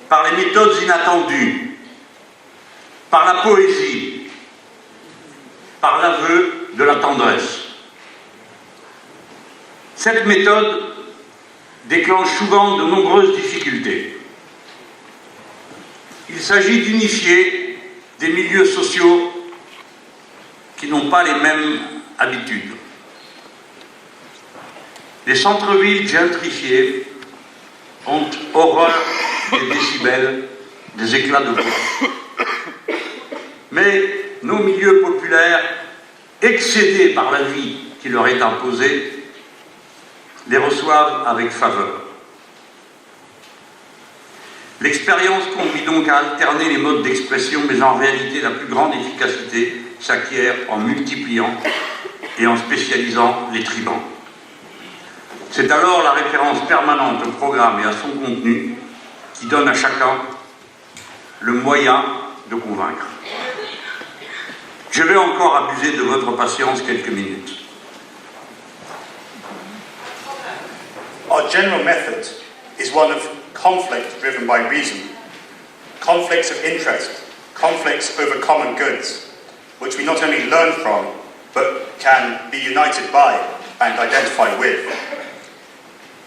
par les méthodes inattendues, par la poésie, par l'aveu de la tendresse. Cette méthode déclenche souvent de nombreuses difficultés. Il s'agit d'unifier des milieux sociaux qui n'ont pas les mêmes habitudes. Les centres-villes gentrifiés ont horreur des décibels, des éclats de voix. Mais nos milieux populaires, excédés par la vie qui leur est imposée, les reçoivent avec faveur. L'expérience conduit donc à alterner les modes d'expression, mais en réalité la plus grande efficacité s'acquiert en multipliant et en spécialisant les tribans. C'est alors la référence permanente au programme et à son contenu qui donne à chacun le moyen de convaincre. Je vais encore abuser de votre patience quelques minutes. Our general method is one of conflict driven by reason, conflicts of interest, conflicts over common goods, which we not only learn from, but can be united by and identify with.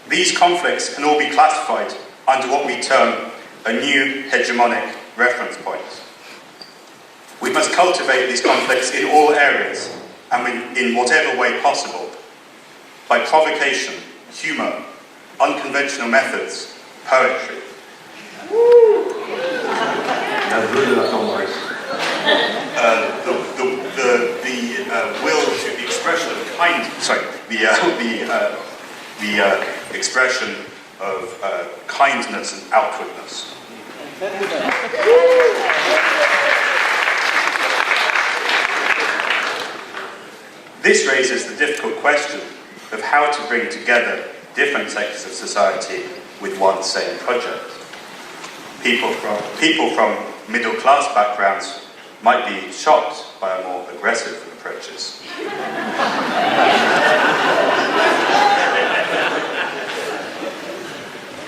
These conflicts can all be classified under what we term a new hegemonic reference point. We must cultivate these conflicts in all areas and in whatever way possible, by provocation, humour, unconventional methods, poetry. The will to the expression of kind. Sorry, the expression of kindness and outwardness. This raises the difficult question of how to bring together different sectors of society with one same project. People from middle-class backgrounds might be shocked by more aggressive approaches.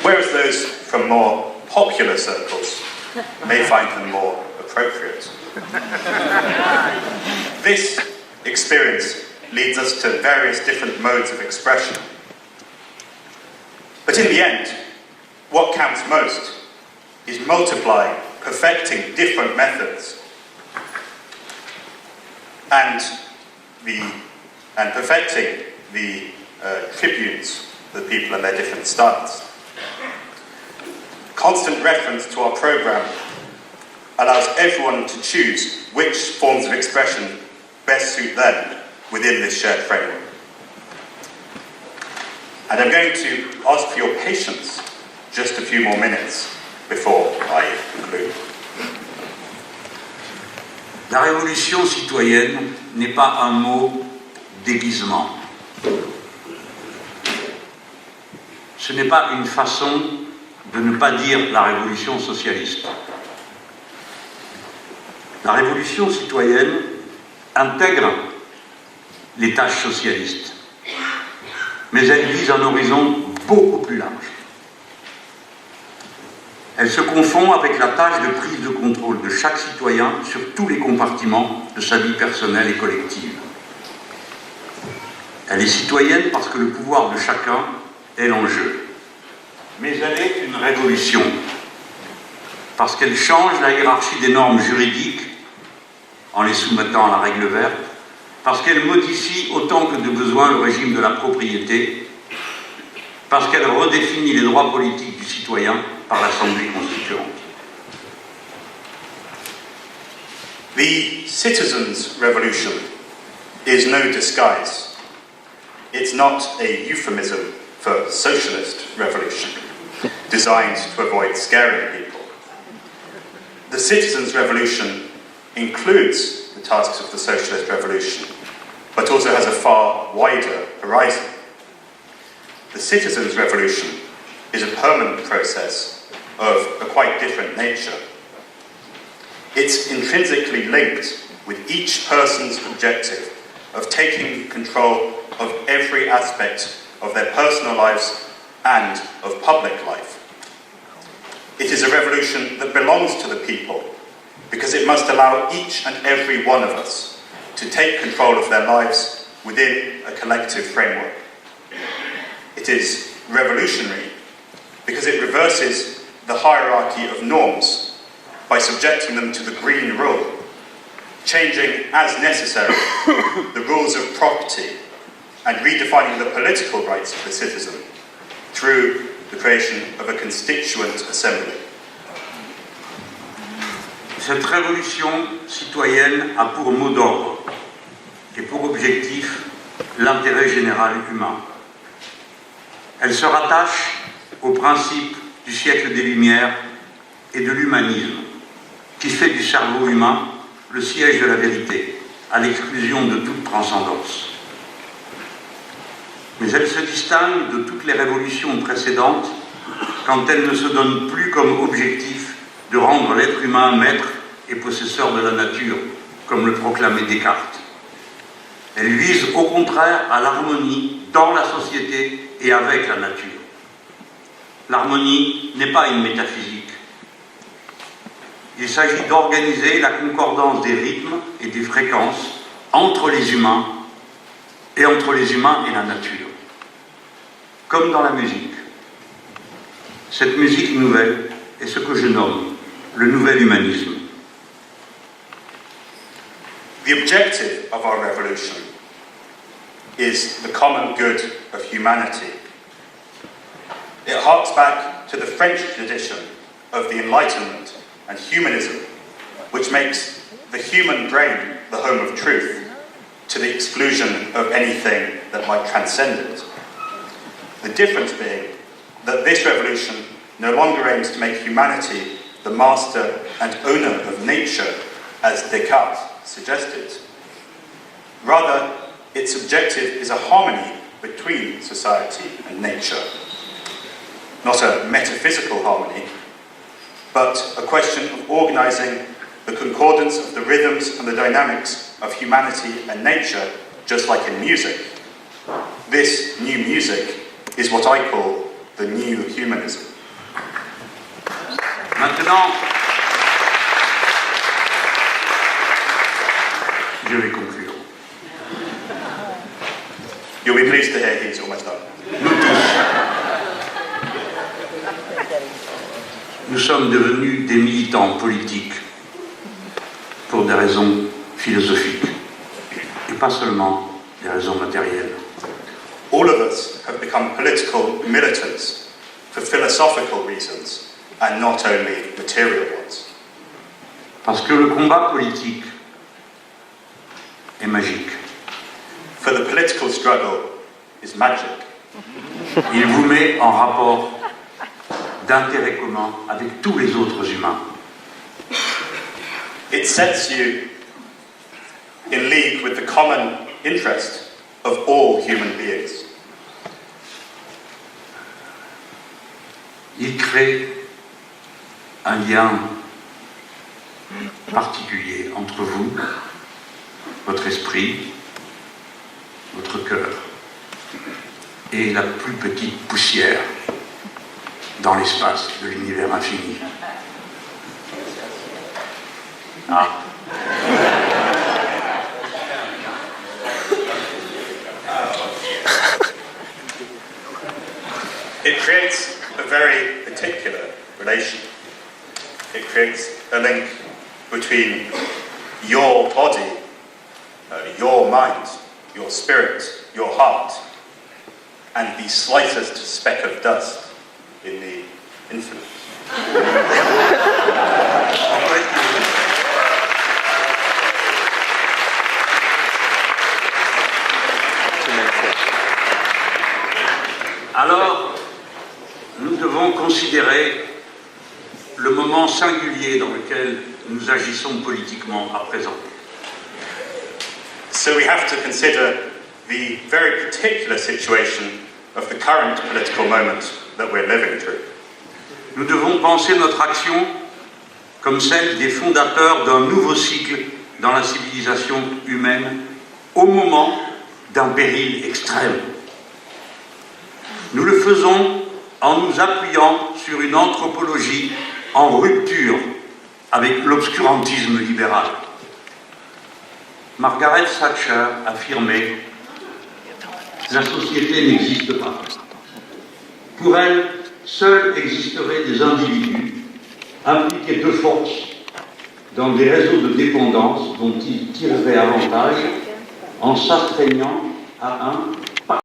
Whereas those from more popular circles may find them more appropriate. This experience leads us to various different modes of expression. But in the end, what counts most is multiplying, perfecting different methods, and perfecting the tribunes, the people and their different styles. Constant reference to our programme allows everyone to choose which forms of expression best suit them within this shared framework. And I'm going to ask for your patience just a few more minutes before I conclude. La révolution citoyenne n'est pas un mot déguisement. Ce n'est pas une façon de ne pas dire la révolution socialiste. La révolution citoyenne intègre les tâches socialistes, mais elle vise un horizon beaucoup plus large. Elle se confond avec la tâche de prise de contrôle de chaque citoyen sur tous les compartiments de sa vie personnelle et collective. Elle est citoyenne parce que le pouvoir de chacun est l'enjeu. Mais elle est une révolution, parce qu'elle change la hiérarchie des normes juridiques en les soumettant à la règle verte, parce qu'elle modifie autant que de besoin le régime de la propriété, parce qu'elle redéfinit les droits politiques du citoyen par l'Assemblée constituante. The citizens' revolution is no disguise. It's not a euphemism for socialist revolution, designed to avoid scaring people. The citizens' revolution includes the tasks of the socialist revolution, but also has a far wider horizon. The citizens' revolution is a permanent process of a quite different nature. It's intrinsically linked with each person's objective of taking control of every aspect of their personal lives and of public life. It is a revolution that belongs to the people because it must allow each and every one of us to take control of their lives within a collective framework. It is revolutionary because it reverses the hierarchy of norms by subjecting them to the green rule, changing as necessary the rules of property and redefining the political rights of the citizen through the creation of a constituent assembly. Cette révolution citoyenne a pour mot d'ordre et pour objectif l'intérêt général humain. Elle se rattache au principe du siècle des Lumières et de l'humanisme, qui fait du cerveau humain le siège de la vérité, à l'exclusion de toute transcendance. Mais elle se distingue de toutes les révolutions précédentes quand elle ne se donne plus comme objectif de rendre l'être humain maître et possesseur de la nature, comme le proclamait Descartes. Elle vise au contraire à l'harmonie dans la société et avec la nature. L'harmonie n'est pas une métaphysique. Il s'agit d'organiser la concordance des rythmes et des fréquences entre les humains et entre les humains et la nature. Comme dans la musique. Cette musique nouvelle est ce que je nomme le nouvel humanisme. The objective of our revolution is the common good of humanity. It harks back to the French tradition of the Enlightenment and humanism, which makes the human brain the home of truth, to the exclusion of anything that might transcend it. The difference being that this revolution no longer aims to make humanity the master and owner of nature, as Descartes suggested. Rather, its objective is a harmony between society and nature. Not a metaphysical harmony, but a question of organising the concordance of the rhythms and the dynamics of humanity and nature, just like in music. This new music is what I call the new humanism. Maintenant, je vais conclure. You'll be pleased to hear he's almost done. Nous sommes devenus des militants politiques pour des raisons philosophiques et pas seulement des raisons matérielles. All of us have become political militants for philosophical reasons and not only material ones. Parce que le combat politique est magique. For the political struggle is magic. Il vous met en rapport d'intérêt commun avec tous les autres humains. It sets you in league with the common interest of all human beings. Il crée un lien particulier entre vous, votre esprit, votre cœur et la plus petite poussière dans l'espace de l'univers infini. Ah. It creates a very particular relation. It creates a link between your body, your mind, your spirit, your heart, and the slightest speck of dust in the infinite. Alors, nous devons considérer le moment singulier dans lequel nous agissons politiquement à présent. So we have to consider the very particular situation of the current political moment that we're living through. Nous devons penser notre action comme celle des fondateurs d'un nouveau cycle dans la civilisation humaine au moment d'un péril extrême. Nous le faisons en nous appuyant sur une anthropologie en rupture avec l'obscurantisme libéral. Margaret Thatcher affirmait « La société n'existe pas. Pour elle, seuls existeraient des individus impliqués de force dans des réseaux de dépendance dont ils tireraient avantage en s'astreignant à un